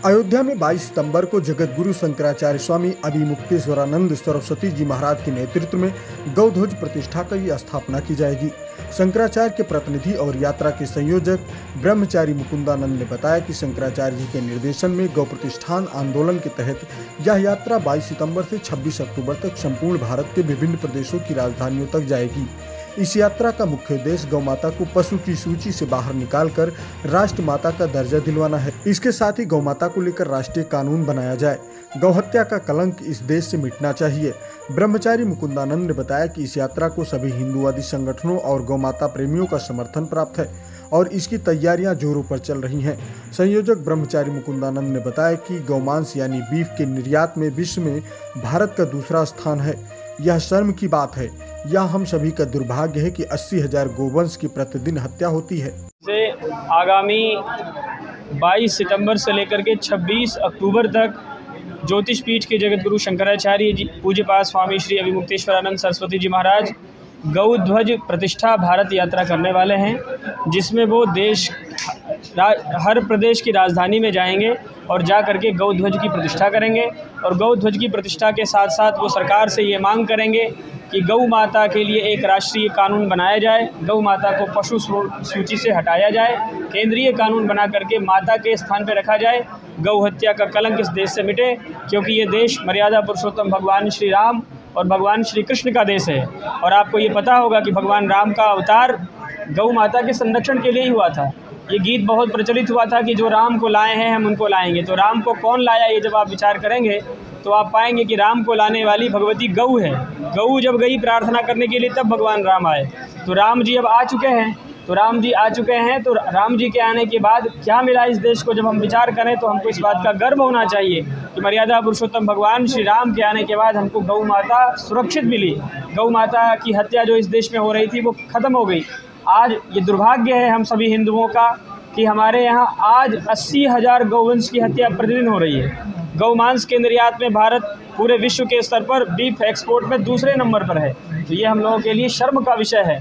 अयोध्या में 22 सितंबर को जगत गुरु शंकराचार्य स्वामी अभिमुक्तेश्वरानंद सरस्वती जी महाराज के नेतृत्व में गौध्वज प्रतिष्ठा की स्थापना की जाएगी। शंकराचार्य के प्रतिनिधि और यात्रा के संयोजक ब्रह्मचारी मुकुंदानंद ने बताया कि शंकराचार्य जी के निर्देशन में गौ प्रतिष्ठान आंदोलन के तहत यह यात्रा 22 सितंबर से 26 अक्टूबर तक संपूर्ण भारत के विभिन्न प्रदेशों की राजधानियों तक जाएगी। इस यात्रा का मुख्य उद्देश्य गौ माता को पशु की सूची से बाहर निकालकर राष्ट्र माता का दर्जा दिलवाना है। इसके साथ ही गौ माता को लेकर राष्ट्रीय कानून बनाया जाए। गौ हत्या का कलंक इस देश से मिटना चाहिए। ब्रह्मचारी मुकुंदानंद ने बताया कि इस यात्रा को सभी हिंदुवादी संगठनों और गौ माता प्रेमियों का समर्थन प्राप्त है और इसकी तैयारियां जोरों पर चल रही हैं। संयोजक ब्रह्मचारी मुकुंदानंद ने बताया कि गौमांस यानी बीफ के निर्यात में विश्व में भारत का दूसरा स्थान है। यह शर्म की बात है। यह हम सभी का दुर्भाग्य है कि 80,000 गोवंश की प्रतिदिन हत्या होती है। आगामी 22 सितंबर से लेकर के 26 अक्टूबर तक ज्योतिष पीठ के जगत गुरु शंकराचार्य जी पूज्यपाद स्वामी श्री अभिमुक्तेश्वरानंद सरस्वती जी महाराज गौ ध्वज प्रतिष्ठा भारत यात्रा करने वाले हैं, जिसमें वो हर प्रदेश की राजधानी में जाएंगे और जा करके गौ ध्वज की प्रतिष्ठा करेंगे। और गौ ध्वज की प्रतिष्ठा के साथ साथ वो सरकार से ये मांग करेंगे कि गौ माता के लिए एक राष्ट्रीय कानून बनाया जाए, गौ माता को पशु सूची से हटाया जाए, केंद्रीय कानून बना करके माता के स्थान पर रखा जाए। गौ हत्या का कलंक इस देश से मिटे, क्योंकि ये देश मर्यादा पुरुषोत्तम भगवान श्री राम और भगवान श्री कृष्ण का देश है। और आपको ये पता होगा कि भगवान राम का अवतार गौ माता के संरक्षण के लिए ही हुआ था। ये गीत बहुत प्रचलित हुआ था कि जो राम को लाए हैं हम उनको लाएंगे। तो राम को कौन लाया, ये जब आप विचार करेंगे तो आप पाएंगे कि राम को लाने वाली भगवती गौ है। गौ जब गई प्रार्थना करने के लिए तब भगवान राम आए। तो राम जी अब आ चुके हैं। तो राम जी के आने के बाद क्या मिला इस देश को, जब हम विचार करें तो हमको इस बात का गर्व होना चाहिए कि मर्यादा पुरुषोत्तम भगवान श्री राम के आने के बाद हमको गौ माता सुरक्षित मिली। गौ माता की हत्या जो इस देश में हो रही थी वो खत्म हो गई। आज ये दुर्भाग्य है हम सभी हिंदुओं का कि हमारे यहाँ आज 80,000 गौवंश की हत्या प्रतिदिन हो रही है। गौ मांस के निर्यात में भारत पूरे विश्व के स्तर पर बीफ एक्सपोर्ट में दूसरे नंबर पर है। तो ये हम लोगों के लिए शर्म का विषय है।